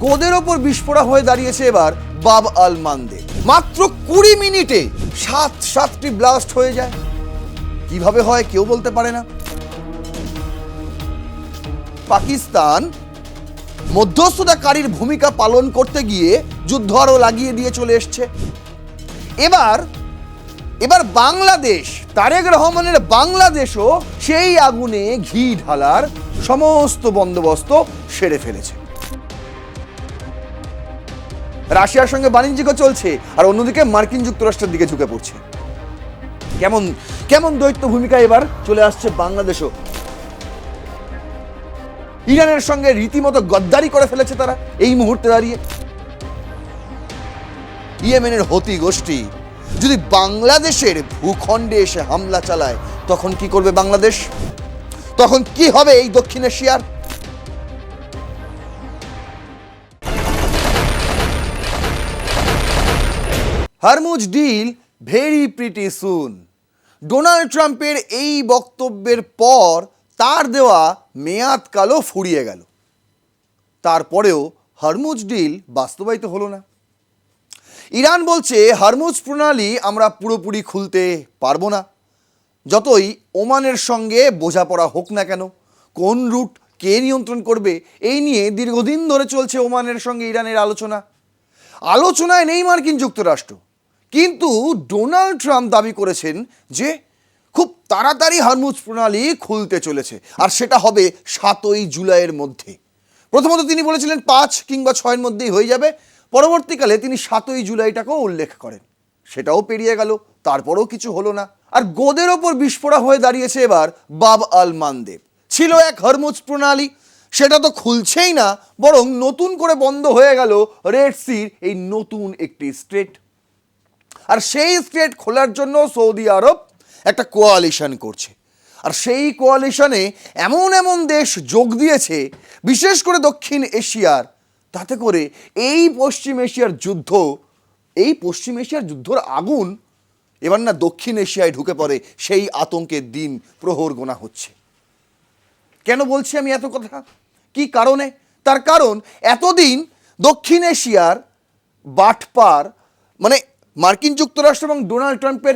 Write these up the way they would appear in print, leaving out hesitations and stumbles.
গোদের ওপর বিস্ফোরক হয়ে দাঁড়িয়েছে এবার বাব আল মানদেব। মাত্র 20 মিনিটে সাতটি ব্লাস্ট হয়ে যায়। কিভাবে হয় কেউ বলতে পারে না। পাকিস্তান মধ্যস্থতাকারীর ভূমিকা পালন করতে গিয়ে যুদ্ধ আরো লাগিয়ে দিয়ে চলে এসছে। এবার বাংলাদেশ, তারেক রহমানের বাংলাদেশও সেই আগুনে ঘি ঢালার সমস্ত বন্দোবস্ত সেরে ফেলেছে। রাশিয়ার সঙ্গে বাণিজ্যও চলছে, আর অন্যদিকে মার্কিন যুক্তরাষ্ট্রের দিকে ঝুঁকে পড়ছে। কেমন দ্বৈত ভূমিকা এবার চলে আসছে বাংলাদেশও। ইরানের সঙ্গে রীতিমতো গদ্দারি করে ফেলেছে তারা এই মুহূর্তে দাঁড়িয়ে। ইয়েমেনের হতি গোষ্ঠী যদি বাংলাদেশের ভূখণ্ডে এসে হামলা চালায়, তখন কি করবে বাংলাদেশ? তখন কি হবে এই দক্ষিণ এশিয়ার? হরমুজ ডিল ভেরি প্রিটি সুন। ডোনাল্ড ট্রাম্পের এই বক্তব্যের পর তার দেওয়া মেয়াদকালও ফুরিয়ে গেল। তারপরেও হরমুজ ডিল বাস্তবায়িত হলো না। ইরান বলছে হরমুজ প্রণালী আমরা পুরোপুরি খুলতে পারবো না, যতই ওমানের সঙ্গে বোঝাপড়া হোক না কেন। কোন রুট কে নিয়ন্ত্রণ করবে, এই নিয়ে দীর্ঘদিন ধরে চলছে ওমানের সঙ্গে ইরানের আলোচনায় নেই মার্কিন যুক্তরাষ্ট্র। কিন্তু ডোনাল্ড ট্রাম্প দাবি করেছেন যে খুব তাড়াতাড়ি হরমুজ প্রণালী খুলতে চলেছে, আর সেটা হবে 7ই জুলাইয়ের মধ্যে। প্রথমত তিনি বলেছিলেন 5 কিংবা 6-এর মধ্যেই হয়ে যাবে। পরবর্তীকালে তিনি 7ই জুলাইটাকেও উল্লেখ করেন। সেটাও পেরিয়ে গেল, তারপরেও কিছু হলো না। আর গোদের ওপর বিস্ফোরক হয়ে দাঁড়িয়েছে এবার বাব আল মানদেব। ছিল এক হরমুজ প্রণালী, সেটা তো খুলছেই না, বরং নতুন করে বন্ধ হয়ে গেল রেড সির এই নতুন একটি স্ট্রেট। আর সেই স্ট্রেট খোলার জন্য সৌদি আরব একটা কোয়ালিশন করছে। আর সেই কোয়ালিশনে এমন দেশ যোগ দিয়েছে, বিশেষ করে দক্ষিণ এশিয়ার। তাতে করে এই পশ্চিম এশিয়ার যুদ্ধর আগুন এবার না দক্ষিণ এশিয়ায় ঢুকে পড়ে। সেই আতঙ্কের দিন প্রহর গোনা হচ্ছে। কেন বলছি আমি এত কথা? কি কারণে? তার কারণ এতদিন দক্ষিণ এশিয়ার বাটপার, মানে মার্কিন যুক্তরাষ্ট্র এবং ডোনাল্ড ট্রাম্পের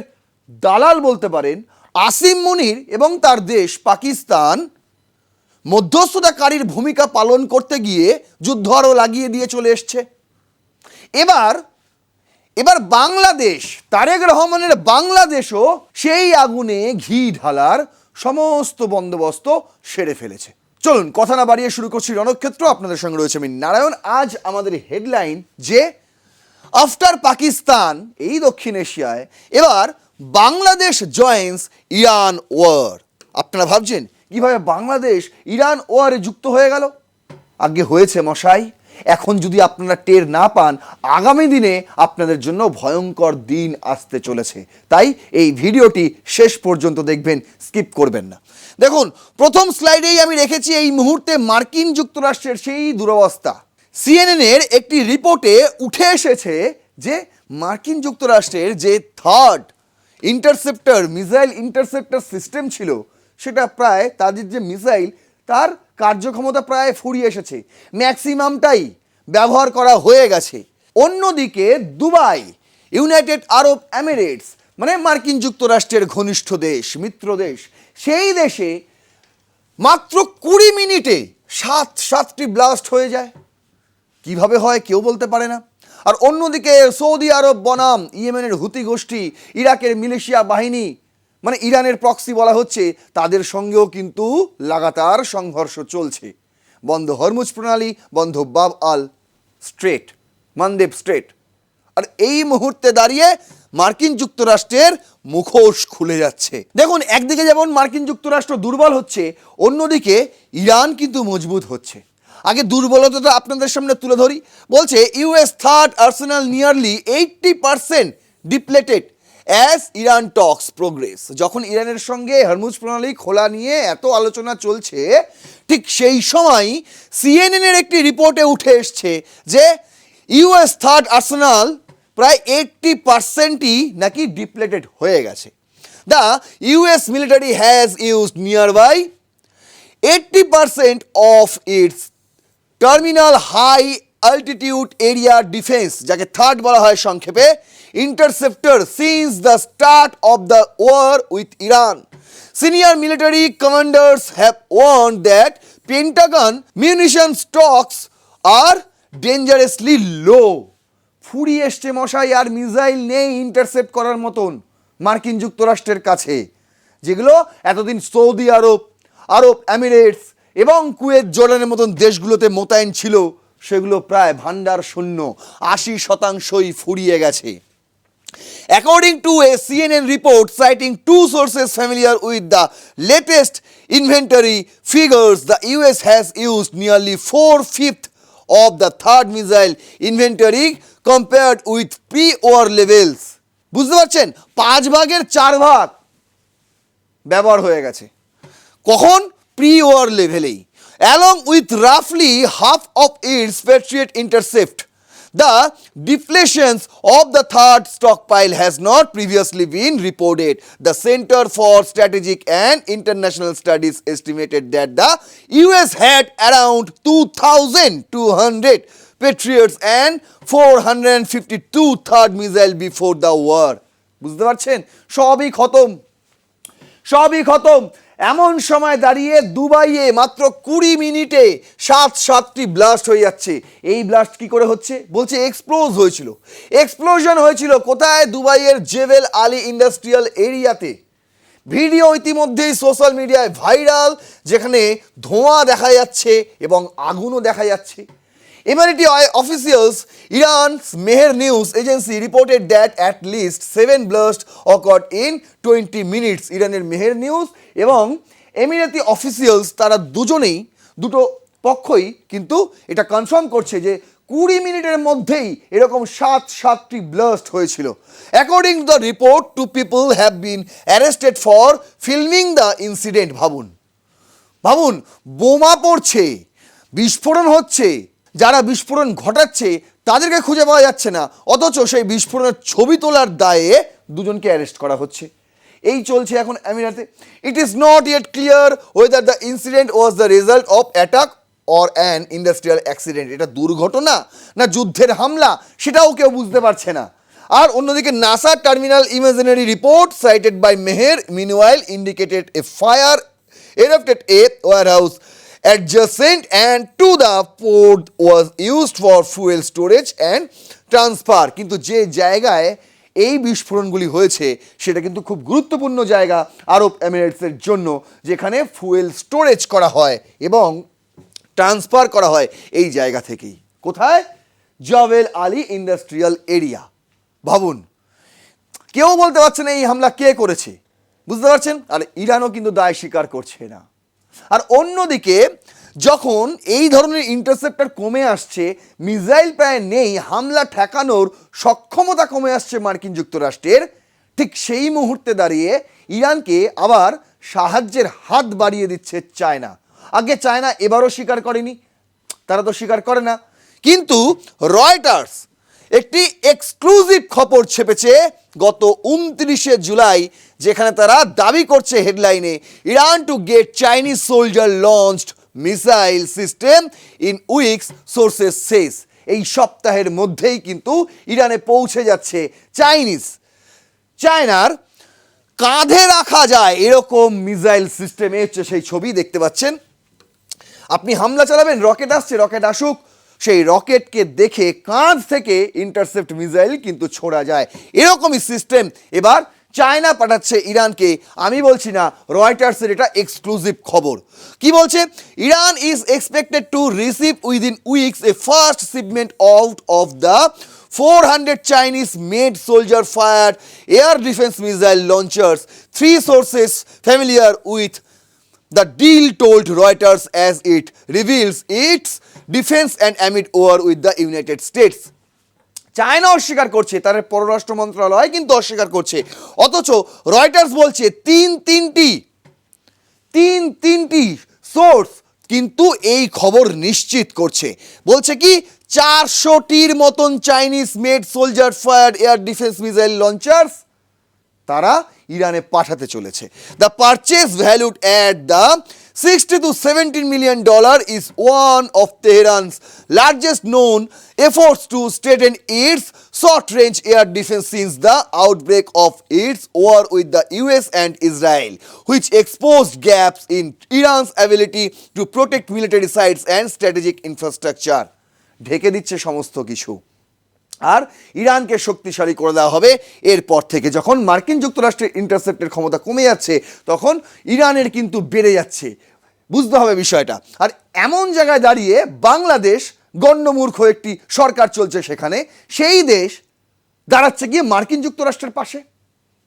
দালাল বলতে পারেন, আসিম মুনির এবং তার দেশ পাকিস্তান মধ্যস্থতাকারীর ভূমিকা পালন করতে গিয়ে যুদ্ধ আরো লাগিয়ে দিয়ে চলে এসছে। এবার বাংলাদেশ, তারেক রহমানের বাংলাদেশও সেই আগুনে ঘি ঢালার সমস্ত বন্দোবস্ত সেরে ফেলেছে। চলুন কথা না বাড়িয়ে শুরু করছি রণক্ষেত্র। আপনাদের সঙ্গে রয়েছে আমি নারায়ণ। আজ আমাদের হেডলাইন যে আফটার পাকিস্তান, এই দক্ষিণ এশিয়ায় এবার বাংলাদেশ জয়েন্স ইরান ওয়ার। আপনারা ভাবছেন কিভাবে বাংলাদেশ ইরান ওয়ারে যুক্ত হয়ে গেল? আগে হয়েছে মশাই। এখন যদি আপনারা টের না পান, আগামী দিনে আপনাদের জন্য ভয়ঙ্কর দিন আসতে চলেছে। তাই এই ভিডিওটি শেষ পর্যন্ত দেখবেন, স্কিপ করবেন না। দেখুন, প্রথম স্লাইডেই আমি রেখেছি এই মুহূর্তে মার্কিন যুক্তরাষ্ট্রের সেই দুরবস্থা। সিএনএনের একটি রিপোর্টে উঠে এসেছে যে মার্কিন যুক্তরাষ্ট্রের যে থার্ড মিসাইল ইন্টারসেপ্টর সিস্টেম ছিল, সেটা প্রায় তাদের যে মিসাইল তার কার্যক্ষমতা প্রায় ফুরিয়ে এসেছে, ম্যাক্সিমামটাই ব্যবহার করা হয়ে গেছে। অন্যদিকে দুবাই, ইউনাইটেড আরব এমিরেটস, মানে মার্কিন যুক্তরাষ্ট্রের ঘনিষ্ঠ দেশ, মিত্র দেশ, সেই দেশে মাত্র 20 মিনিটে সাতটি ব্লাস্ট হয়ে যায়। কিভাবে হয় কেউ বলতে পারে না। আর অন্যদিকে সৌদি আরব বনাম ইয়েমেনের হুতি গোষ্ঠী, ইরাকের মিলিশিয়া বাহিনী, মানে ইরানের প্রক্সি বলা হচ্ছে, তাদের সঙ্গেও কিন্তু লাগাতার সংঘর্ষ চলছে। বন্ধ হরমুজ প্রণালী, বন্ধ বাব আল মানদেব স্ট্রেট। আর এই মুহূর্তে দাঁড়িয়ে মার্কিন যুক্তরাষ্ট্রের মুখোশ খুলে যাচ্ছে। দেখুন, একদিকে যেমন মার্কিন যুক্তরাষ্ট্র দুর্বল হচ্ছে, অন্যদিকে ইরান কিন্তু মজবুত হচ্ছে। আগে দুর্বলতাটা আপনাদের সামনে তুলে ধরি। বলছে US third arsenal nearly 80% depleted as Iran talks progress. যখন ইরানের সঙ্গে হরমুজ প্রণালী খোলা নিয়ে এত আলোচনা চলছে, ঠিক সেই সময় সিএনএনের একটি রিপোর্টে উঠে এসছে যে ইউএস থার্ড আর্সেনাল প্রায় 80%ই নাকি ডিপ্লেটেড হয়ে গেছে। The US military has used nearby 80% of its terminal high altitude area defence, যাকে থার্ড বলা হয় সংক্ষেপে, interceptor since the start of the war with Iran. Senior military commanders have warned that Pentagon munition stocks are dangerously low. ফুরি এসছে মশাই, আর missile নেই intercept করার মতন মার্কিন যুক্তরাষ্ট্রের কাছে, যেগুলো এতদিন সৌদি আরব, আরব এমিরেটস এবং কুয়েত জর্ডানের মতন দেশগুলোতে মোতায়েন ছিল, সেগুলো প্রায় ভান্ডার শূন্য, 80%ই ফুরিয়ে গেছে। According to a CNN report citing two sources familiar with the latest inventory figures, the US has used nearly 4/5 of the third missile inventory compared with pre-war levels. বুঝতে পারছেন, 4/5 ব্যবহার হয়ে গেছে। কখন? Pre-war লেভেলেই। Along with roughly half of its Patriot intercept, the depletions of the third stockpile has not previously been reported. The Center for Strategic and International Studies estimated that the US had around 2,200 Patriots and 452 third missile before the war. বুঝতে পারছেন, সবই খতম, সবই খতম। এমন সময় দাঁড়িয়ে দুবাইয়ে মাত্র 20 মিনিটে 7টি ব্লাস্ট হয়ে যাচ্ছে। এই ব্লাস্ট কি করে হচ্ছে? বলছে এক্সপ্লোজ হয়েছিল, এক্সপ্লোশন হয়েছিল কোথায়? দুবাইয়ের জেবেল আলী ইন্ডাস্ট্রিয়াল এরিয়াতে। ভিডিও ইতিমধ্যেই সোশ্যাল মিডিয়ায় ভাইরাল, যেখানে ধোঁয়া দেখা যাচ্ছে এবং আগুনও দেখা যাচ্ছে। Emirati officials, Iran's Mehr News Agency reported that at least 7 blasts occurred in 20 minutes. ইরানের মেহের নিউজ এবং এমিরাতি অফিসিয়ালস, তারা দুটো পক্ষই কিন্তু এটা কনফার্ম করছে যে 20 মিনিটের মধ্যেই এরকম 7টি ব্লাস্ট হয়েছিল। According to the report, 2 people have been arrested for filming the incident. ভাবুন, বোমা পড়ছে, বিস্ফোরণ হচ্ছে, যারা বিস্ফোরণ ঘটাচ্ছে তাদেরকে খুঁজে পাওয়া যাচ্ছে না, অথচ সেই বিস্ফোরণের ছবি তোলার দায়ে দুজনকে অ্যারেস্ট করা হচ্ছে। এই চলছে এখন আমিরাতে। It is not yet clear whether the incident was the result of attack or an industrial accident. এটা দুর্ঘটনা না যুদ্ধের হামলা, সেটাও কেউ বুঝতে পারছে না। আর অন্যদিকে NASA terminal imagery report cited by Mehr meanwhile indicated a fire erupted a warehouse adjacent and to the port was used for fuel storage and transfer. কিন্তু যে জায়গায় এই বিস্ফোরণগুলি হয়েছে সেটা কিন্তু খুব গুরুত্বপূর্ণ জায়গা আরব এমিরেটসের জন্য, যেখানে ফুয়েল স্টোরেজ করা হয় এবং ট্রান্সফার করা হয় এই জায়গা থেকেই। কোথায়? জবেল আলী ইন্ডাস্ট্রিয়াল এরিয়া। ভাবুন, কেউ বলতে পারছে না এই হামলা কে করেছে, বুঝতে পারছেন? আর ইরানও কিন্তু দায় স্বীকার করছে না। আর অন্যদিকে যখন এই ধরনের ইন্টারসেপ্টর কমে আসছে, মিসাইল প্রায় নেই, হামলা ঠেকানোর সক্ষমতা কমে আসছে মার্কিন যুক্তরাষ্ট্রের, ঠিক সেই মুহূর্তে দাঁড়িয়ে ইরানকে আবার সাহায্যের হাত বাড়িয়ে দিচ্ছে চায়না। আগে চায়না এবারও স্বীকার করেনি, তারা তো স্বীকার করে না, কিন্তু রয়টার্স একটি এক্সক্লুসিভ খবর ছেপেছে গত 29শে জুলাই, যেখানে তারা দাবি করছে হেডলাইনে, Iran to get Chinese shoulder launched missile system in weeks, sources say. এই সপ্তাহের মধ্যেই কিন্তু ইরানে পৌঁছে যাচ্ছে চায়নার কাঁধে রাখা যায় এরকম মিসাইল সিস্টেম। এই হচ্ছে সেই ছবি, দেখতে পাচ্ছেন। আপনি হামলা চালাবেন, রকেট আসছে, রকেট আসুক, সেই রকেটকে দেখে কাঁধ থেকে ইন্টারসেপ্ট মিসাইল কিন্তু ছোড়া যায়। এরকমই সিস্টেম এবার চায়না পাঠাচ্ছে ইরানকে। আমি বলছি না, রয়টার্সের এটা এক্সক্লুসিভ খবর। কি বলছে? Iran is expected to receive within weeks A first shipment out of the 400 Chinese made soldier fired air defense missile launchers. 3 sources familiar with the deal told Reuters as it reveals its defense and amid war with the United States. China অস্বীকার করছে, তার পররাষ্ট্র মন্ত্রণালয় কিন্তু অস্বীকার করছে, অথচ Reuters বলছে তিনটি সোর্স কিন্তু এই খবর নিশ্চিত করছে। বলছে কি, 400টির মতন Chinese made shoulder fire air defence missile launchers তারা ইরানে পাঠাতে চলেছে। The purchase valued at the $60 to $17 million is one of Tehran's largest known efforts to strengthen its short-range air defense since the outbreak of its war with the US and Israel, which exposed gaps in Iran's ability to protect military sites and strategic infrastructure. ঢেকে দিচ্ছে সমস্ত কিছু। আর ইরানকে শক্তিশালী করে দেওয়া হবে এরপর থেকে। যখন মার্কিন যুক্তরাষ্ট্রের ইন্টারসেপ্টের ক্ষমতা কমে যাচ্ছে তখন ইরানের কিন্তু বেড়ে যাচ্ছে, বুঝতে হবে বিষয়টা। আর এমন জায়গায় দাঁড়িয়ে বাংলাদেশ গণ্যমূর্খ একটি সরকার চলছে সেখানে, সেই দেশ দাঁড়াচ্ছে গিয়ে মার্কিন যুক্তরাষ্ট্রের পাশে।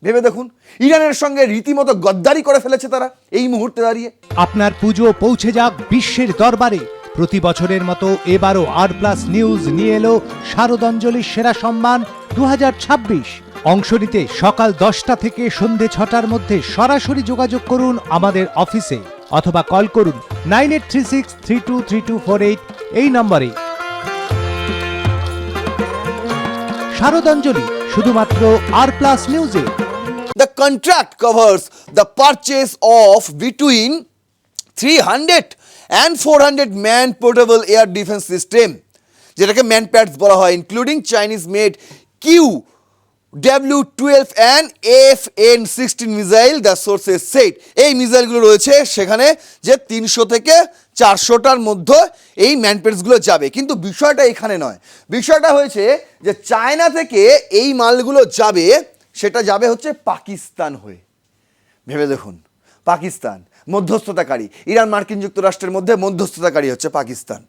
ভেবে দেখুন, ইরানের সঙ্গে রীতিমতো গদ্দারি করে ফেলেছে তারা এই মুহূর্তে দাঁড়িয়ে। আপনার পুজো পৌঁছে যাক বিশ্বের দরবারে। প্রতি বছরের মতো এবারও আর+ নিউজ নিয়ে এলো শারদাঞ্জলির সেরা সম্মান 2026। অংশ নিতে সকাল 10টা থেকে সন্ধে 6টার মধ্যে সরাসরি যোগাযোগ করুন আমাদের অফিসে অথবা কল করুন 9836323248 এই নম্বরে। শারদাঞ্জলি শুধুমাত্র আর+ নিউজে। The contract covers the purchase of between 300 and 400 man portable air defense system, যেটাকে ম্যানপ্যাডস বলা হয়, including Chinese made QW-12 and FN-16 missile, the sources set. এই মিসাইলগুলো রয়েছে সেখানে যে 300 থেকে 400টার মধ্যে এই ম্যানপ্যাডসগুলো যাবে। কিন্তু বিষয়টা এখানে নয়, বিষয়টা হয়েছে যে চায়না থেকে এই মালগুলো যাবে, সেটা যাবে হচ্ছে পাকিস্তান হয়ে। ভেবে দেখুন, পাকিস্তান মধ্যস্থতাকারী, ইরান মার্কিন যুক্তরাষ্ট্রের মধ্যে মধ্যস্থতাকারী হচ্ছে পাকিস্তান।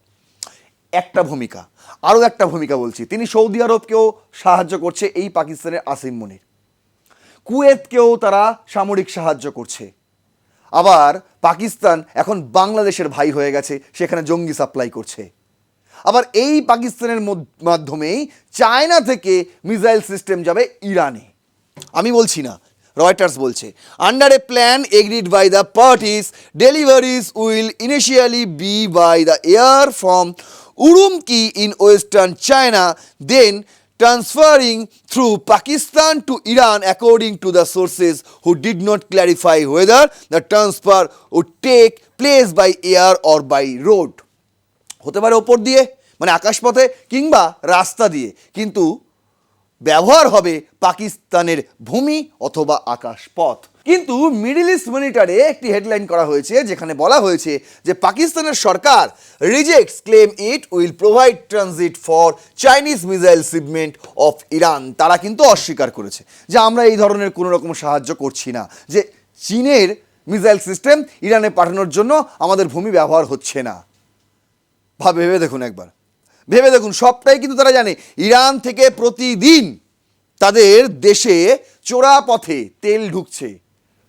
একটা ভূমিকা, আরও একটা ভূমিকা বলছি, তিনি সৌদি আরবকেও সাহায্য করছে এই পাকিস্তানের আসিম মনির, কুয়েতকেও তারা সামরিক সাহায্য করছে। আবার পাকিস্তান এখন বাংলাদেশের ভাই হয়ে গেছে, সেখানে জঙ্গি সাপ্লাই করছে। আবার এই পাকিস্তানের মাধ্যমেই চায়না থেকে মিসাইল সিস্টেম যাবে ইরানে। আমি বলছি না, রয়টার্স বলছে, under a plan agreed by the parties, deliveries will initially be by the air from Urumqi in western China, then transferring through Pakistan to Iran, according to the sources who did not clarify whether the transfer would take place by air or by road. হতে পারে ওপর দিয়ে, মানে আকাশপথে, কিংবা রাস্তা দিয়ে, কিন্তু ব্যবহার হবে পাকিস্তানের ভূমি অথবা আকাশপথ। কিন্তু মিডল ইস্ট মনিটরে একটি হেডলাইন করা হয়েছে যেখানে বলা হয়েছে যে পাকিস্তানের সরকার rejects claim it will provide transit for Chinese missile shipment of Iran. তারা কিন্তু অস্বীকার করেছে যে আমরা এই ধরনের কোনো রকম সাহায্য করছি না, যে চীনের মিসাইল সিস্টেম ইরানে পাঠানোর জন্য আমাদের ভূমি ব্যবহার হচ্ছে না। ভেবে দেখুন একবার, ভেবে দেখুন, সবটাই কিন্তু তারা জানে। ইরান থেকে প্রতিদিন তাদের দেশে চোরা পথে তেল ঢুকছে,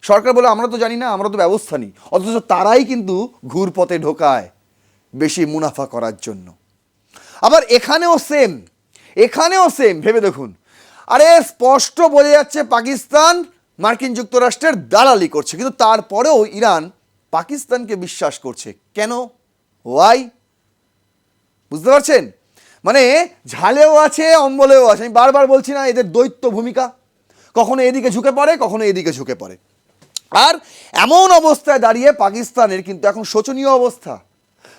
সরকার বলে আমরা তো জানি না, আমরা তো ব্যবস্থা নিই, অথচ তারাই কিন্তু ঘুরপথে ঢোকায় বেশি মুনাফা করার জন্য। আবার এখানেও সেম, এখানেও সেম। ভেবে দেখুন, আরে স্পষ্ট বোঝা যাচ্ছে পাকিস্তান মার্কিন যুক্তরাষ্ট্রের দালালি করছে, কিন্তু তারপরেও ইরান পাকিস্তানকে বিশ্বাস করছে। কেন? ওয়াই? বুঝতে পারছেন? মানে ঝালেও আছে, অম্বলেও আছে। আমি বারবার বলছি না, এদের দ্বৈত ভূমিকা, কখনো এদিকে ঝুঁকে পড়ে, কখনো এদিকে ঝুঁকে পড়ে। আর এমন অবস্থায় দাঁড়িয়ে পাকিস্তানের কিন্তু এখন শোচনীয় অবস্থা।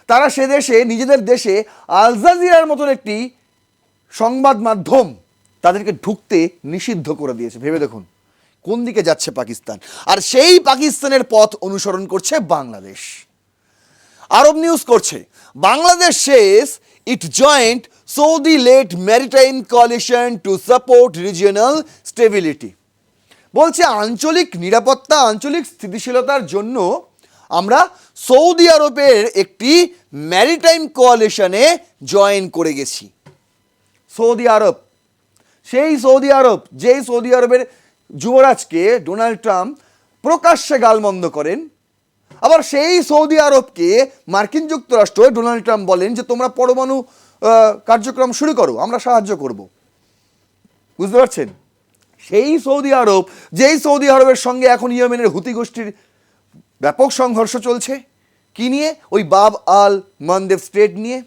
তারা সে দেশে, নিজেদের দেশে আল জাজিরার মতন একটি সংবাদ মাধ্যম তাদেরকে ঢুকতে নিষিদ্ধ করে দিয়েছে। ভেবে দেখুন কোন দিকে যাচ্ছে পাকিস্তান। আর সেই পাকিস্তানের পথ অনুসরণ করছে বাংলাদেশ। আরব নিউজ করছে, Bangladesh says it joined Saudi-led maritime coalition to support regional stability. বলছে আঞ্চলিক নিরাপত্তা, আঞ্চলিক স্থিতিশীলতার জন্য আমরা সৌদি আরবের একটি ম্যারিটাইম কোয়ালিশনে জয়েন করে গেছি। সৌদি আরব, সেই সৌদি আরব, যেই সৌদি আরবের যুবরাজকে ডোনাল্ড ট্রাম্প প্রকাশ্যে গালমন্দ করেন, আবার সেই সৌদি আরবকে মার্কিন যুক্তরাষ্ট্র ডোনাল্ড ট্রাম্প বলেন যে তোমরা পরমাণু কার্যক্রম শুরু করো, আমরা সাহায্য করব। বুঝতে পারছেন? সেই সৌদি আরব, যেই সৌদি আরবের সঙ্গে এখন ইয়েমেনের হুতি গোষ্ঠীর ব্যাপক সংঘর্ষ চলছে, কি নিয়ে? ওই বাব আল মানদেব স্ট্রেট নিয়ে।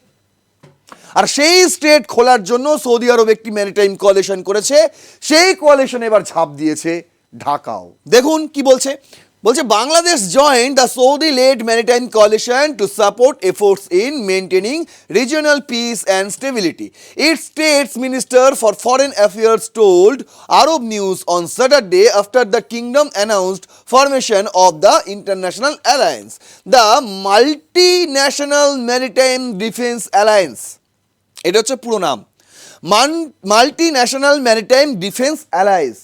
আর সেই স্ট্রেট খোলার জন্য সৌদি আরব একটি ম্যারিটাইম কোয়ালিশন করেছে, সেই কোয়ালিশন এবার ঝাঁপ দিয়েছে ঢাকাও। দেখুন কি বলছে, বলছে Bangladesh joined the Saudi led maritime coalition to support efforts in maintaining regional peace and stability its states minister for foreign affairs told Arab News on Saturday after the kingdom announced formation of the international alliance the multinational maritime defence alliance. এটা হচ্ছে পুরো নাম, multinational maritime defence alliance.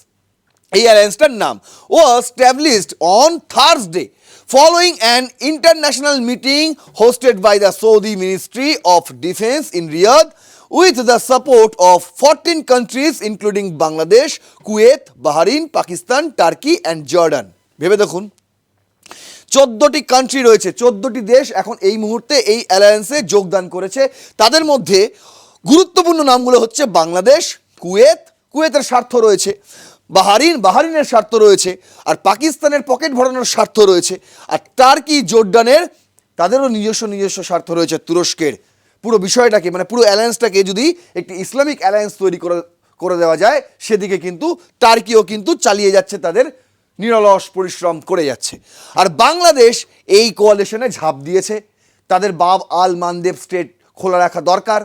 এই অ্যালায়েন্সটার নাম was established on Thursday following an international meeting hosted by the Saudi Ministry of Defense in Riyadh with the support of 14 countries including Bangladesh, Kuwait, Bahrain, Pakistan, Turkey and Jordan. ভেবে দেখুন, 14টি country রয়েছে, 14টি দেশ এখন এই মুহূর্তে এই অ্যালায়েন্সে যোগদান করেছে। তাদের মধ্যে গুরুত্বপূর্ণ নামগুলো হচ্ছে বাংলাদেশ, কুয়েতের স্বার্থ রয়েছে, বাহারিনের স্বার্থ রয়েছে, আর পাকিস্তানের পকেট ভরানোর স্বার্থ রয়েছে, আর টার্কি, জর্ডানের তাদেরও নিজস্ব স্বার্থ রয়েছে। তুরস্কের পুরো বিষয়টাকে মানে পুরো অ্যালায়েন্সটাকে যদি একটি ইসলামিক অ্যালায়েন্স তৈরি করে দেওয়া যায়, সেদিকে কিন্তু টার্কিও কিন্তু চালিয়ে যাচ্ছে, তাদের নিরলস পরিশ্রম করে যাচ্ছে। আর বাংলাদেশ এই কোয়ালিশনে ঝাঁপ দিয়েছে। তাদের বাব আল মানদেব স্ট্রেট খোলা রাখা দরকার,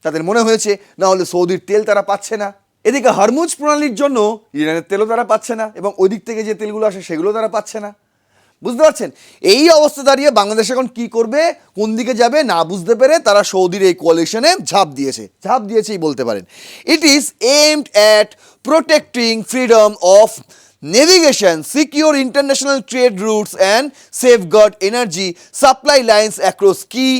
তাদের মনে হয়েছে, না হলে সৌদির তেল তারা পাচ্ছে না। এদিকে হরমুজ প্রণালীর জন্য ইরানের তেলও তারা পাচ্ছে না, এবং ওই দিক থেকে যে তেলগুলো আসে সেগুলো তারা পাচ্ছে না। বুঝতে পারছেন? এই অবস্থা দাঁড়িয়ে বাংলাদেশ এখন কী করবে, কোন দিকে যাবে না বুঝতে পেরে তারা সৌদির এই কোয়ালিশনে ঝাঁপ দিয়েছেই বলতে পারেন। It is aimed at protecting freedom of navigation, secure international trade routes and safeguard energy supply lines across key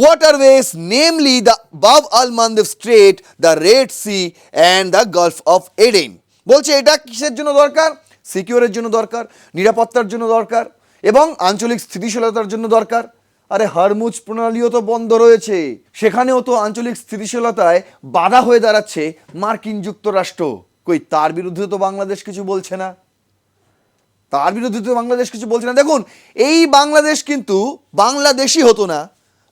waterways, namely the Bab al-Mandeb Strait, the Red Sea and the Gulf of Aden. বলছে এটা কিসের জন্য দরকার? সিকিউরের জন্য দরকার, নিরাপত্তার জন্য দরকার, এবং আঞ্চলিক স্থিতিশীলতার জন্য দরকার। আরে হরমুজ প্রণালীও তো বন্ধ রয়েছে, সেখানেও তো আঞ্চলিক স্থিতিশীলতায় বাধা হয়ে দাঁড়াচ্ছে মার্কিন যুক্তরাষ্ট্র। কই তার বিরুদ্ধে তো বাংলাদেশ কিছু বলছে না, দেখুন, এই বাংলাদেশ কিন্তু বাংলাদেশই হতো না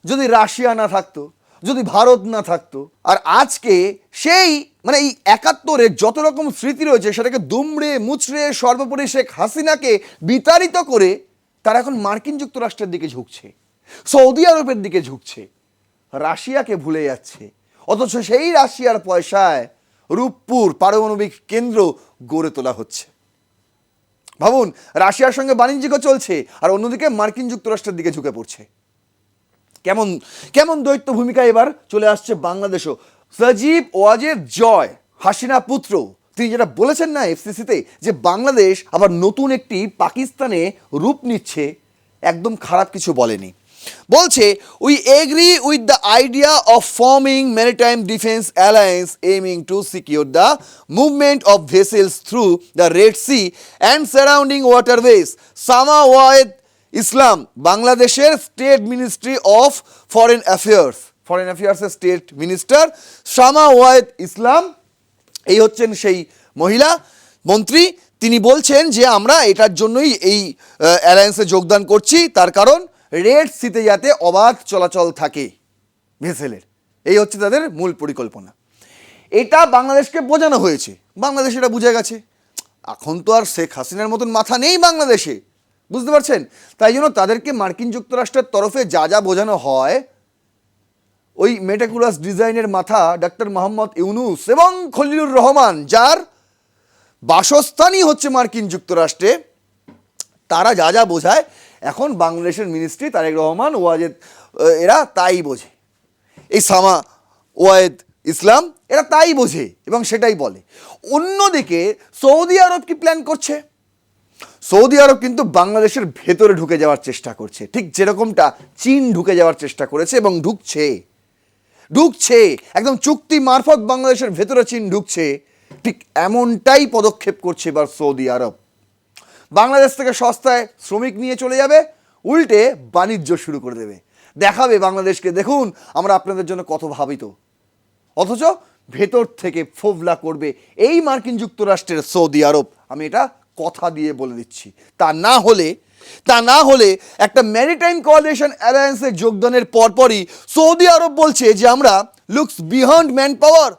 যদি রাশিয়া না থাকতো, যদি ভারত না থাকতো। আর আজকে সেই মানে এই 71-এর যত রকম স্মৃতি রয়েছে সেটাকে দুমড়ে মুচড়ে সর্বোপরি শেখ হাসিনাকে বিতাড়িত করে তারা এখন মার্কিন যুক্তরাষ্ট্রের দিকে ঝুঁকছে, সৌদি আরবের দিকে ঝুঁকছে, রাশিয়াকে ভুলে যাচ্ছে। অথচ সেই রাশিয়ার পয়সায় রূপপুর পারমাণবিক কেন্দ্র গড়ে তোলা হচ্ছে। ভাবুন, রাশিয়ার সঙ্গে বাণিজ্যও চলছে, আর অন্যদিকে মার্কিন যুক্তরাষ্ট্রের দিকে ঝুঁকে পড়ছে। কেমন দ্বৈত ভূমিকা এবার চলে আসছে বাংলাদেশও। সজীব ওয়াজেদ জয়, হাসিনা পুত্র, তিনি যেটা বলেছেন না এফসিসিতে, যে বাংলাদেশ আবার নতুন একটি পাকিস্তানে রূপ নিচ্ছে, একদম খারাপ কিছু বলেনি। বলছে, we agree with the idea of forming maritime defence alliance aiming to secure the movement of vessels through the Red Sea and surrounding waterways. Shama Obaed Islam, বাংলাদেশের স্টেট মিনিস্ট্রি অফ ফরেন অ্যাফেয়ার্সের স্টেট মিনিস্টার সামা ওয়াহেদ ইসলাম, এই হচ্ছেন সেই মহিলা মন্ত্রী। তিনি বলছেন যে আমরা এটার জন্যই এই অ্যালায়েন্সে যোগদান করছি, তার কারণ রেড সিতে যাতে অবাধ চলাচল থাকে ভেসেলের, এই হচ্ছে তাদের মূল পরিকল্পনা। এটা বাংলাদেশকে বোঝানো হয়েছে, বাংলাদেশ এটা বুঝে গেছে। এখন তো আর শেখ হাসিনার মতন মাথা নেই বাংলাদেশে, বুঝতে পারছেন? তাই জন্য তাদেরকে মার্কিন যুক্তরাষ্ট্রের তরফে যা বোঝানো হয়, ওই মেটাকুলাস ডিজাইনের মাথা ডক্টর মোহাম্মদ ইউনুস এবং খলিলুর রহমান, যার বাসস্থানই হচ্ছে মার্কিন যুক্তরাষ্ট্রে, তারা যা বোঝায় এখন বাংলাদেশের মিনিস্ট্রি তারেক রহমান, ওয়াজেদ, এরা তাই বোঝে। এই সামা ওয়াহেদ ইসলাম এরা তাই বোঝে এবং সেটাই বলে। অন্যদিকে সৌদি আরব কি প্ল্যান করছে? সৌদি আরব কিন্তু বাংলাদেশের ভেতরে ঢুকে যাওয়ার চেষ্টা করছে, ঠিক যেরকমটা চীন ঢুকে যাওয়ার চেষ্টা করেছে এবং ঢুকছে একদম চুক্তি মারফত বাংলাদেশের ভেতরে চীন ঢুকছে, ঠিক এমনটাই পদক্ষেপ করছে এবার সৌদি আরব। বাংলাদেশ থেকে সস্তায় শ্রমিক নিয়ে চলে যাবে, উল্টে বাণিজ্য শুরু করে দেবে, দেখাবে বাংলাদেশকে, দেখুন আমরা আপনাদের জন্য কত ভাবিত। অথচ ভেতর থেকে ফোবলা করবে এই মার্কিন যুক্তরাষ্ট্রের সৌদি আরব, আমি এটা কথা দিয়ে বলে দিচ্ছি। তা না হলে একটা ম্যারিটাইম কোয়ালিশন অ্যালায়েন্সে যোগদানের পরপরই সৌদি আরব বলছে যে আমরা looks beyond manpower,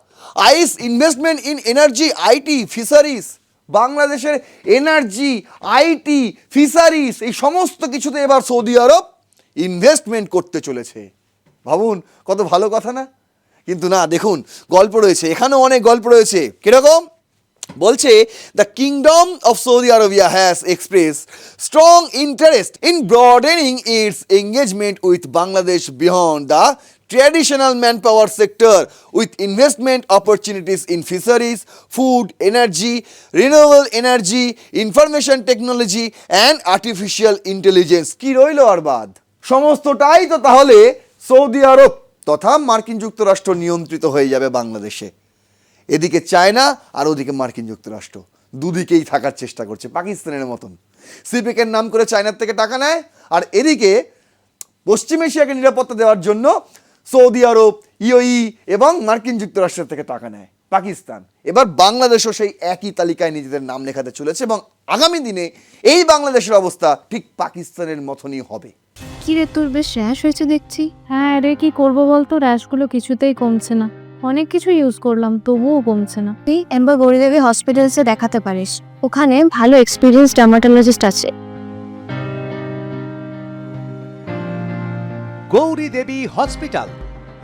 eyes investment in energy, IT, fisheries, বাংলাদেশের এনার্জি, আইটি, ফিশারিজ এই সমস্ত কিছুতে এবার সৌদি আরব ইনভেস্টমেন্ট করতে চলেছে। ভাবুন কত ভালো কথা না? কিন্তু না, দেখুন গল্প রয়েছে, এখানেও অনেক গল্প রয়েছে। কিরকম বলছে, the kingdom of Saudi Arabia has express strong interest in broadening its engagement with Bangladesh beyond the traditional manpower sector with investment opportunities in fisheries, food, energy, renewable energy, information technology and artificial intelligence। কি রইল আর বাদ? সমস্তটাই তো তাহলে Saudi আরব তথা মার্কিন যুক্তরাষ্ট্র নিয়ন্ত্রিত হয়ে যাবে বাংলাদেশে। এদিকে চায়না আর ওদিকে মার্কিন যুক্তরাষ্ট্র, দুদিকেই থাকার চেষ্টা করছে পাকিস্তানের মতন। সিপেকের নাম করে চায়নার থেকে টাকা নেয়, আর এদিকে পশ্চিম এশিয়াকে নিরাপত্তা দেওয়ার জন্য সৌদি আরব, ইউএই এবং মার্কিন যুক্তরাষ্ট্রের থেকে টাকা নেয় পাকিস্তান। এবার বাংলাদেশও সেই একই তালিকায় নিজেদের নাম লেখাতে চলেছে এবং আগামী দিনে এই বাংলাদেশের অবস্থা ঠিক পাকিস্তানের মতনই হবে। কি রে, তোর বেশ র্যাশ হয়েছে দেখছি। হ্যাঁ রে, কি করবো বলতো, র্যাশগুলো কিছুতেই কমছে না। অনেক কিছু ইউজ করলাম তবুও কমছে না। তুই এম্বার গৌরীদেবী হসপিটালসে দেখাতে পারিস, ওখানে ভালো এক্সপিরিয়েন্স ডার্মাটোলজিস্ট আছে। গৌরী দেবী হসপিটাল,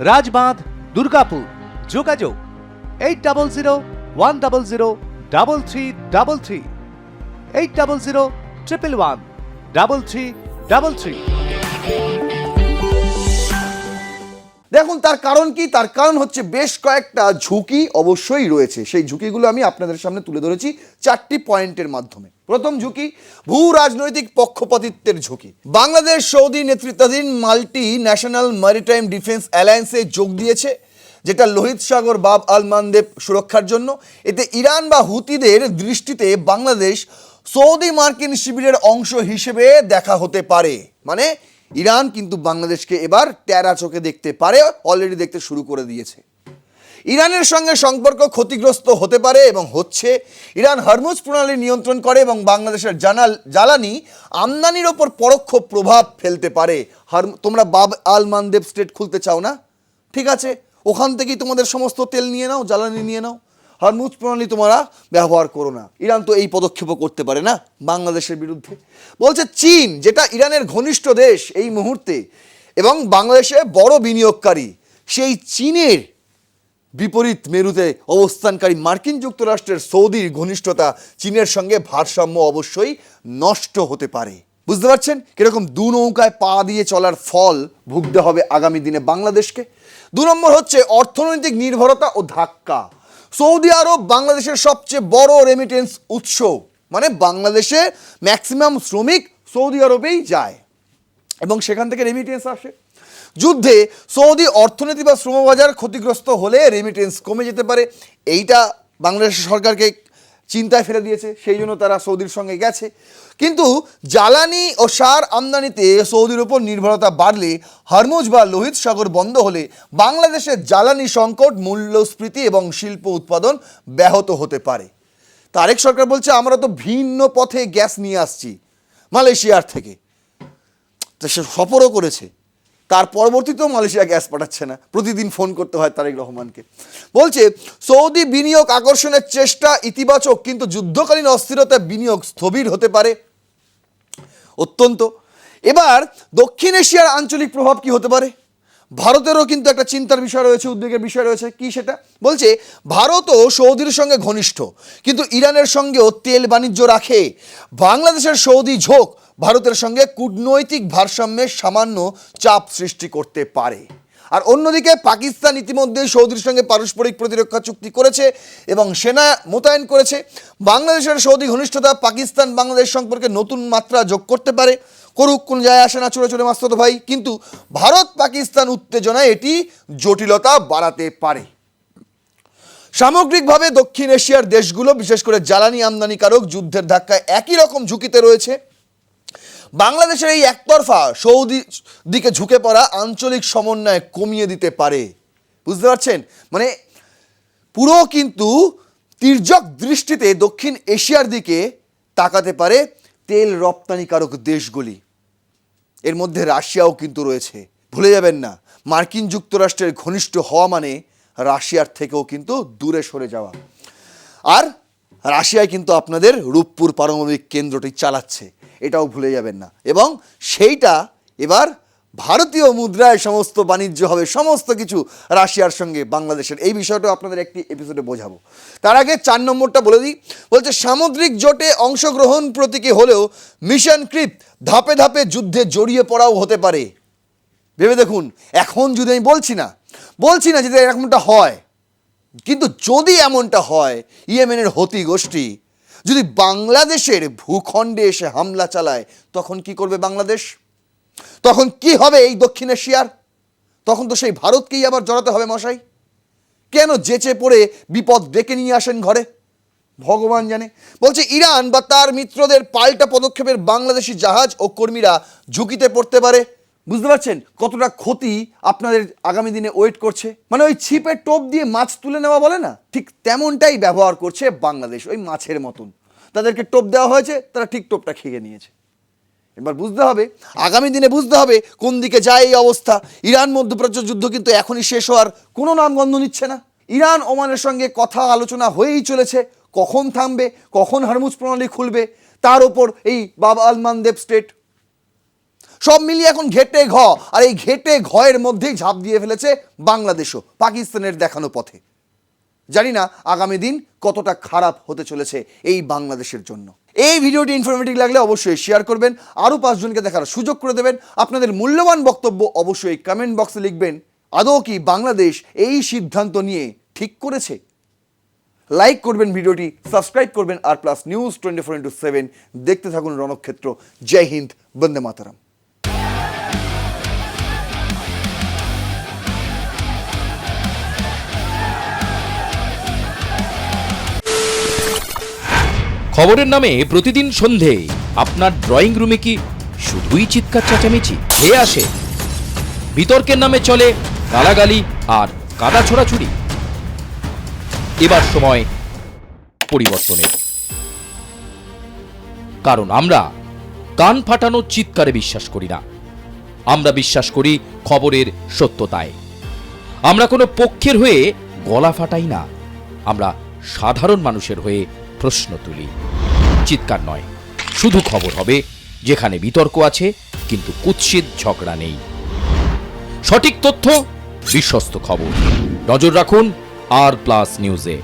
রাজবাঁধ, দুর্গাপুর। যোগাযোগ 8001003333, 8001113333। দেখুন তার কারণ কি? তার কারণ হচ্ছে বেশ কয়েকটা ঝুঁকি অবশ্যই রয়েছে। সেই ঝুঁকিগুলো আমি আপনাদের সামনে তুলে ধরেছি 4টি পয়েন্টের মাধ্যমে। প্রথম ঝুঁকি, ভূ রাজনৈতিক পক্ষপাতিত্বের ঝুঁকি। বাংলাদেশ সৌদি নেতৃত্বাধীন মাল্টি ন্যাশনাল ম্যারিটাইম ডিফেন্স অ্যালায়েন্সে যোগ দিয়েছে, যেটা লোহিত সাগর বাব আল মানদেব সুরক্ষার জন্য। এতে ইরান বা হুতিদের দৃষ্টিতে বাংলাদেশ সৌদি মার্কিন শিবিরের অংশ হিসেবে দেখা হতে পারে। মানে ইরান কিন্তু বাংলাদেশকে এবার টেরা চোখে দেখতে পারে, অলরেডি দেখতে শুরু করে দিয়েছে। ইরানের সঙ্গে সম্পর্ক ক্ষতিগ্রস্ত হতে পারে এবং হচ্ছে। ইরান হরমুজ প্রণালী নিয়ন্ত্রণ করে এবং বাংলাদেশের জ্বালানি আমদানির ওপর পরোক্ষ প্রভাব ফেলতে পারে। তোমরা বাব আল মানদেব স্ট্রেট খুলতে চাও না? ঠিক আছে, ওখান থেকেই তোমাদের সমস্ত তেল নিয়ে নাও, জ্বালানি নিয়ে নাও, হরমুজ প্রণালী তোমরা ব্যবহার করো না। ইরান তো এই পদক্ষেপও করতে পারে না বাংলাদেশের বিরুদ্ধে। বলছে চীন, যেটা ইরানের ঘনিষ্ঠ দেশ এই মুহূর্তে এবং বাংলাদেশে বড় বিনিয়োগকারী, সেই চীনের বিপরীত মেরুতে অবস্থানকারী মার্কিন যুক্তরাষ্ট্রের সৌদির ঘনিষ্ঠতা চীনের সঙ্গে ভারসাম্য অবশ্যই নষ্ট হতে পারে। বুঝতে পারছেন কিরকম দু নৌকায় পা দিয়ে চলার ফল ভুগতে হবে আগামী দিনে বাংলাদেশকে। 2 নম্বর হচ্ছে অর্থনৈতিক নির্ভরতা ও ধাক্কা। সৌদি আরব বাংলাদেশের সবচেয়ে বড় রেমিটেন্স উৎস, মানে বাংলাদেশে ম্যাক্সিমাম শ্রমিক সৌদি আরবেই যায় এবং সেখান থেকে রেমিটেন্স আসে। যুদ্ধে সৌদি অর্থনীতি বা শ্রমবাজার ক্ষতিগ্রস্ত হলে রেমিটেন্স কমে যেতে পারে, এইটা বাংলাদেশ সরকারকে চিন্তায় ফেলে দিয়েছে, সেই জন্য তারা সৌদির সঙ্গে গেছে। কিন্তু জ্বালানি ও সার আমদানিতে সৌদির উপর নির্ভরতা বাড়লে, হরমুজ বা লোহিত সাগর বন্ধ হলে বাংলাদেশের জ্বালানি সংকট, মূল্যস্ফীতি এবং শিল্প উৎপাদন ব্যাহত হতে পারে। তারেক সরকার বলছে আমরা তো ভিন্ন পথে গ্যাস নিয়ে আসছি মালয়েশিয়ার থেকে, তো সে সফরও করেছে, তার পরবর্তীতেও মালয়েশিয়া গ্যাস পাঠাচ্ছে না, প্রতিদিন ফোন করতে হয় তারেক রহমানকে। বলছে সৌদি বিনিয়োগ আকর্ষণের চেষ্টা ইতিবাচক, কিন্তু যুদ্ধকালীন অস্থিরতা বিনিয়োগ স্থবির হতে পারে অত্যন্ত। এবার দক্ষিণ এশিয়ার আঞ্চলিক প্রভাব কি হতে পারে? ভারতেরও কিন্তু একটা চিন্তার বিষয় রয়েছে, উদ্বেগের বিষয় রয়েছে। কি সেটা? বলছে ভারতও সৌদির সঙ্গে ঘনিষ্ঠ, কিন্তু ইরানের সঙ্গেও তেল বাণিজ্য রাখে। বাংলাদেশের সৌদি ঝোঁক ভারতের সঙ্গে কূটনৈতিক ভারসাম্যে সামান্য চাপ সৃষ্টি করতে পারে। আর অন্যদিকে পাকিস্তান ইতিমধ্যে সৌদির সঙ্গে পারস্পরিক প্রতিরক্ষা চুক্তি করেছে এবং সেনা মোতায়েন করেছে। বাংলাদেশের সৌদি ঘনিষ্ঠতা পাকিস্তান বাংলাদেশ সম্পর্কে নতুন মাত্রা যোগ করতে পারে, করুক, কোন যায় আসে না, চলে চলে মাস্তুতো ভাই। কিন্তু ভারত পাকিস্তান উত্তেজনায় এটি জটিলতা বাড়াতে পারে। সামগ্রিকভাবে দক্ষিণ এশিয়ার দেশগুলো বিশেষ করে জ্বালানি আমদানিকারক যুদ্ধের ধাক্কায় একই রকম ঝুঁকিতে রয়েছে। বাংলাদেশের এই একতরফা সৌদি দিকে ঝুঁকে পড়া আঞ্চলিক সমন্বয় কমিয়ে দিতে পারে। বুঝতে পারছেন? মানে পুরো কিন্তু তির্যক দৃষ্টিতে দক্ষিণ এশিয়ার দিকে তাকাতে পারে তেল রপ্তানিকারক দেশগুলি। এর মধ্যে রাশিয়াও কিন্তু রয়েছে, ভুলে যাবেন না। মার্কিন যুক্তরাষ্ট্রের ঘনিষ্ঠ হওয়া মানে রাশিয়ার থেকেও কিন্তু দূরে সরে যাওয়া। আর রাশিয়ায় কিন্তু আপনাদের রূপপুর পারমাণবিক কেন্দ্রটি চালাচ্ছে, এটাও ভুলে যাবেন না। এবং সেইটা এবার ভারতীয় মুদ্রায় সমস্ত বাণিজ্য হবে, সমস্ত কিছু রাশিয়ার সঙ্গে বাংলাদেশের। এই বিষয়টা আপনাদের একটি এপিসোডে বোঝাবো। তার আগে 4 নম্বরটা বলে দিই। বলছে সামুদ্রিক জোটে অংশগ্রহণ প্রতীকী হলেও মিশন ক্রিপ ধাপে ধাপে যুদ্ধে জড়িয়ে পড়াও হতে পারে। ভেবে দেখুন, এখন যদি আমি বলছি না যে এরকমটা হয়, কিন্তু যদি এমনটা হয়, ইয়েমেনের হতি গোষ্ঠী যদি বাংলাদেশের ভূখণ্ডে এসে হামলা চালায়, তখন কি করবে বাংলাদেশ? তখন কি হবে এই দক্ষিণ এশিয়ার? তখন তো সেই ভারতকেই আবার জড়াতে হবে মশাই। কেন যেচে পড়ে বিপদ ডেকে নিয়ে আসেন ঘরে, ভগবান জানে। বলছে ইরান বা তার মিত্রদের পাল্টা পদক্ষেপের বাংলাদেশি জাহাজ ও কর্মীরা ঝুঁকিতে পড়তে পারে। বুঝতে পারছেন কতটা ক্ষতি আপনাদের আগামী দিনে ওয়েট করছে? মানে ওই ছিপের টোপ দিয়ে মাছ তুলে নেওয়া বলে না, ঠিক তেমনটাই ব্যবহার করছে বাংলাদেশ, ওই মাছের মতন। তাদেরকে টোপ দেওয়া হয়েছে, তারা ঠিক টোপটা খেয়ে নিয়েছে। এবার বুঝতে হবে, আগামী দিনে বুঝতে হবে কোন দিকে যায় এই অবস্থা। ইরান মধ্যপ্রাচ্য যুদ্ধ কিন্তু এখনই শেষ হওয়ার কোনো নামগন্ধ নিচ্ছে না। ইরান ওমানের সঙ্গে কথা আলোচনা হয়েই চলেছে, কখন থামবে, কখন হরমুজ প্রণালী খুলবে, তার ওপর এই বাব আল মানদেব স্টেট, সব মিলিয়ে এখন ঘেটে ঘ। আর এই ঘেটে ঘয়ের মধ্যেই ঝাঁপ দিয়ে ফেলেছে বাংলাদেশও পাকিস্তানের দেখানো পথে। জানি না আগামী দিন কতটা খারাপ হতে চলেছে এই বাংলাদেশের জন্য। এই ভিডিওটি ইনফরমেটিভ লাগলে অবশ্যই শেয়ার করবেন, আরও 5 জনকে দেখার সুযোগ করে দেবেন। আপনাদের মূল্যবান বক্তব্য অবশ্যই কমেন্ট বক্সে লিখবেন। আদৌ কি বাংলাদেশ এই সিদ্ধান্ত নিয়ে ঠিক করেছে? লাইক করবেন ভিডিওটি, সাবস্ক্রাইব করবেন আর প্লাস নিউজ 24x7 দেখতে থাকুন রণক্ষেত্র। জয় হিন্দ, বন্দে মাতরম। খবরের নামে প্রতিদিন সন্ধে আপনার ড্রয়িং রুমে কি শুধুই চিৎকার চেঁচামেচি খেয়ে আসে? বিতর্কের নামে চলে গালাগালি আর কাদা ছোড়াছুড়ি। এবার সময় পরিবর্তনের, কারণ আমরা কান ফাটানো চিৎকারে বিশ্বাস করি না। আমরা বিশ্বাস করি খবরের সত্যতায়। আমরা কোনো পক্ষের হয়ে গলা ফাটাই না, আমরা সাধারণ মানুষের হয়ে প্রশ্ন তুলি। চিৎকার নয়, শুধু খবর হবে যেখানে বিতর্ক আছে কিন্তু কুৎসিত ঝগড়া নেই। সঠিক তথ্য, বিশ্বস্ত খবর। নজর রাখুন আর প্লাস নিউজে।